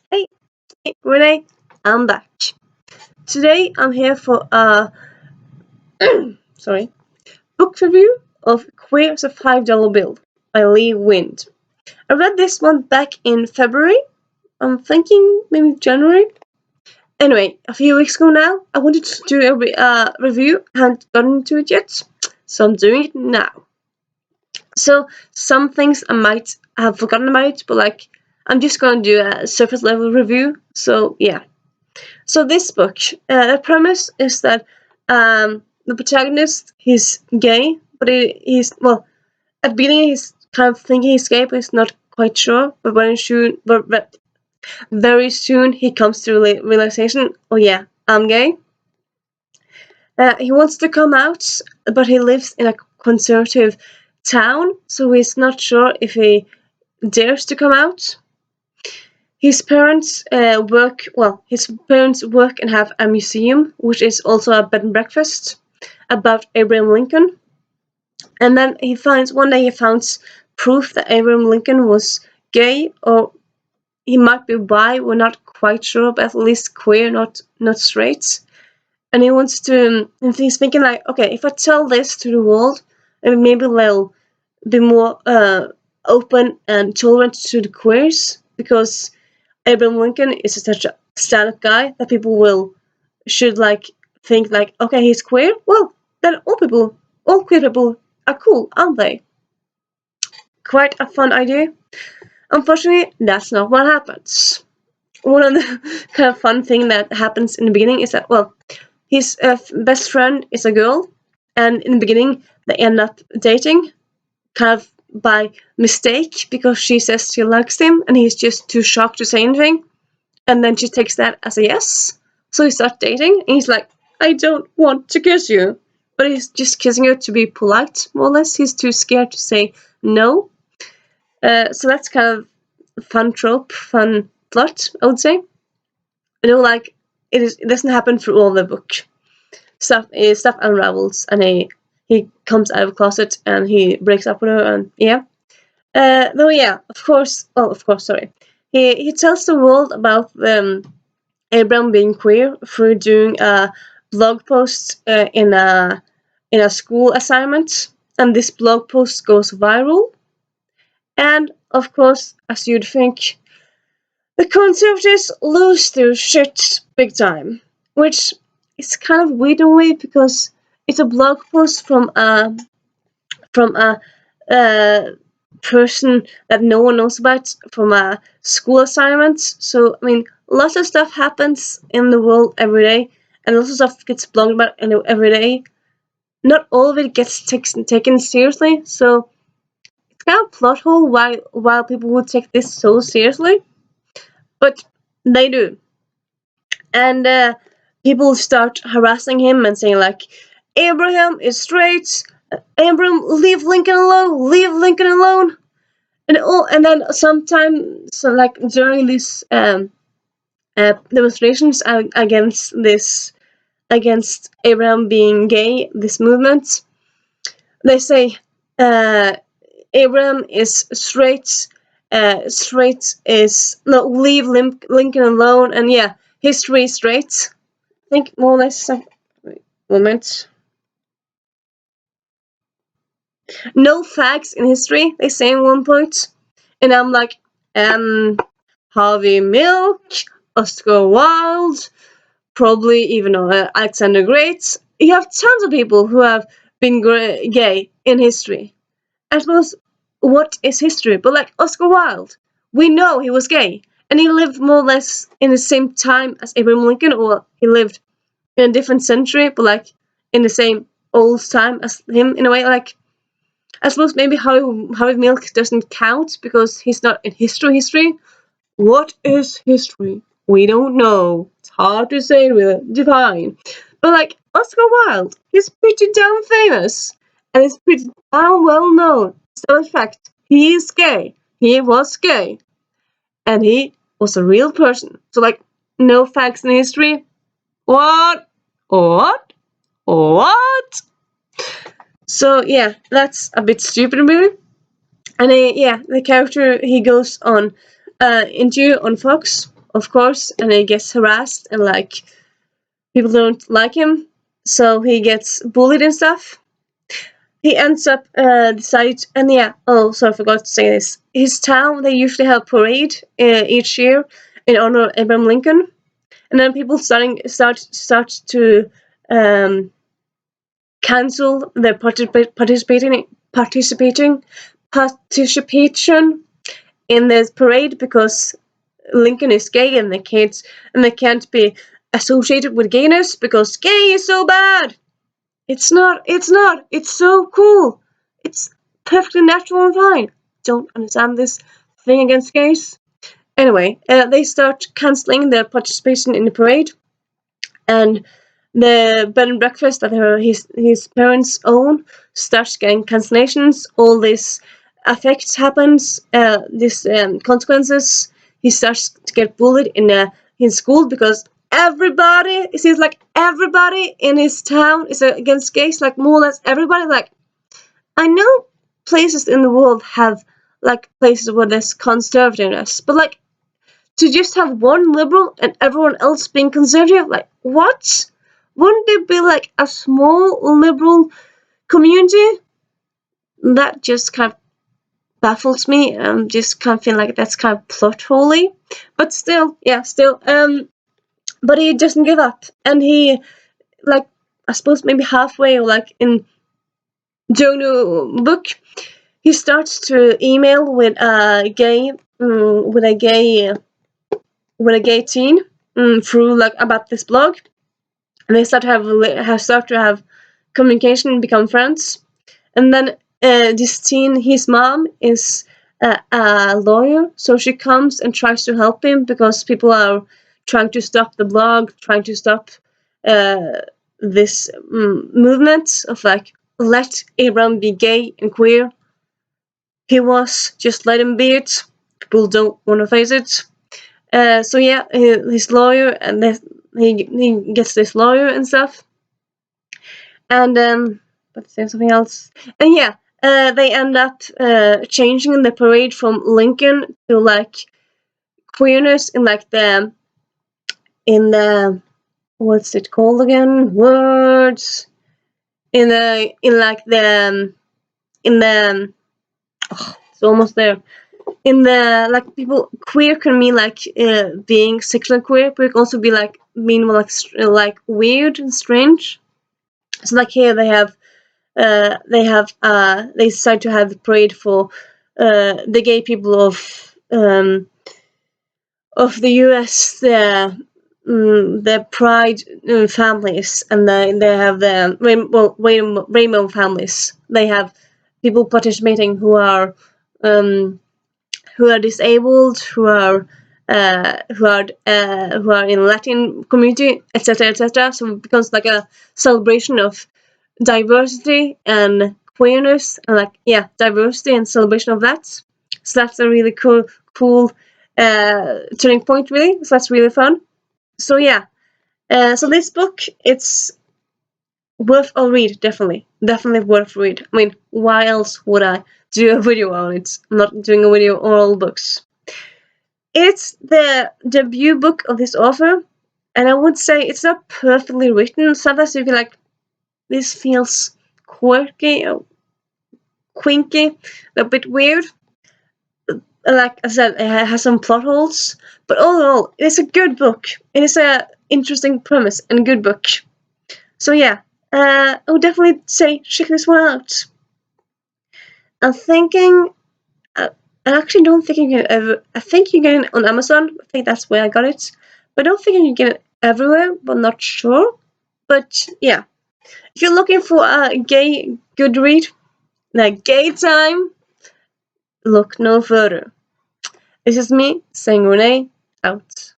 Hey, hey, Renee, I'm back. Today I'm here for a sorry book review of Queer as a $5 Bill by Lee Wind. I read this one back in February. I'm thinking maybe January. Anyway, a few weeks ago now, I wanted to do a review. I hadn't gotten to it yet, so I'm doing it now. So some things I might have forgotten about, but I'm just gonna do a surface level review. So yeah. So this book, the premise is that the protagonist, he's gay, but he's well at the beginning he's kind of thinking he's gay, but he's not quite sure. But very soon he comes to realization, oh yeah, I'm gay. He wants to come out, but he lives in a conservative town, so he's not sure if he dares to come out. His parents work well. His parents work and have a museum, which is also a bed and breakfast about Abraham Lincoln. And then one day he finds proof that Abraham Lincoln was gay, or he might be bi. We're not quite sure, but at least queer, not straight. And he wants to. And he's thinking like, okay, if I tell this to the world, maybe they'll be more open and tolerant to the queers, because Abraham Lincoln is such a stand-up guy that people should think like, okay, he's queer. Well, then all queer people are cool, aren't they? Quite a fun idea. Unfortunately, that's not what happens. One of the kind of fun thing that happens in the beginning is that, well, his best friend is a girl, and in the beginning they end up dating, kind of by mistake, because she says she likes him, and he's just too shocked to say anything. And then she takes that as a yes. So he starts dating, and he's like, I don't want to kiss you. But he's just kissing her to be polite, more or less. He's too scared to say no. So that's kind of fun trope, fun plot, I would say. Like it doesn't happen through all the book. Stuff unravels, and he comes out of the closet, and he breaks up with her, and yeah. Though yeah, of course, sorry. He tells the world about Abraham being queer through doing a blog post in a school assignment, and this blog post goes viral. And of course, as you'd think, the conservatives lose their shit big time, which is kind of weird in a way, because it's a blog post from a person that no one knows about, from a school assignment. So I mean, lots of stuff happens in the world every day, and lots of stuff gets blogged about every day. Not all of it gets taken seriously, so it's kind of plot hole why people would take this so seriously, but they do. And people start harassing him and saying like, Abraham is straight. Abraham, leave Lincoln alone. Leave Lincoln alone. And then sometimes, so like during these demonstrations against Abraham being gay, this movement, they say Abraham is straight. Straight is no, leave Lincoln alone, and yeah, history is straight. I think more or less. Wait, moment. No facts in history, they say at one point, and I'm like, Harvey Milk, Oscar Wilde, probably even Alexander Great. You have tons of people who have been gay in history. I suppose, what is history? But like Oscar Wilde, we know he was gay, and he lived more or less in the same time as Abraham Lincoln, or he lived in a different century, but like in the same old time as him in a way. Like, I suppose maybe Harvey Milk doesn't count because he's not in history. What is history? We don't know. It's hard to say, really define. But like Oscar Wilde, he's pretty damn famous, and he's pretty damn well known. So in fact, he is gay. He was gay, and he was a real person. So like, no facts in history. What? What? What? So yeah, that's a bit stupid, really. And yeah, the character, he goes on interview on Fox of course, and he gets harassed and like people don't like him, so he gets bullied and stuff. He ends up decide, and yeah, oh, sorry, I forgot to say this. His town, they usually have parade each year in honor of Abraham Lincoln, and then people start to cancel their participating in this parade because Lincoln is gay and they can't be associated with gayness because gay is so bad. It's not. It's so cool. It's perfectly natural and fine. Don't understand this thing against gays. Anyway, they start cancelling their participation in the parade, and the bed and breakfast that his parents own starts getting cancellations. All this effects happens. This consequences. He starts to get bullied in school because everybody, it seems like everybody in his town is against gays. Like more or less everybody. Like I know places in the world have like places where there's conservativeness, but like to just have one liberal and everyone else being conservative, like what? Wouldn't there be like a small liberal community? That just kind of baffles me. Just kind of feel like that's kind of plot holy. But still, yeah, still. But he doesn't give up, and he, like, I suppose maybe halfway or like in during the book, he starts to email with a gay, with a gay teen through like about this blog, and they start to have communication and become friends. And then this teen, his mom is a lawyer, so she comes and tries to help him because people are trying to stop the blog, trying to stop this movement of like let Abraham be gay and queer. He was, just let him be it. People don't want to face it. So yeah, his lawyer, and he gets this lawyer and stuff. And let's say something else. And yeah, they end up changing the parade from Lincoln to like queerness in the what's it called again? Words in the it's almost there. In the like people queer can mean like being sexually queer, but it can also be like mean more like weird and strange. So like here they decide to have the parade for the gay people of the U.S. The pride families, and they have the rainbow families. They have people participating who are disabled, who are in Latin community, etc., etc. So it becomes like a celebration of diversity and queerness, and like yeah, diversity and celebration of that. So that's a really cool turning point, really. So that's really fun. So yeah, so this book, it's worth a read, definitely worth read. I mean, why else would I do a video on it? I'm not doing a video on all books. It's the debut book of this author, and I would say it's not perfectly written. Sometimes you feel like this feels quirky, quinky, a bit weird. Like I said, it has some plot holes, but all in all, it's a good book. It is a interesting premise and a good book. So yeah, I would definitely say check this one out. I'm thinking. I actually don't think you can ever. I think you get it on Amazon. I think that's where I got it, but I don't think you can get it everywhere. But not sure. But yeah, if you're looking for a gay good read, like gay time, look no further. This is me saying Renee out.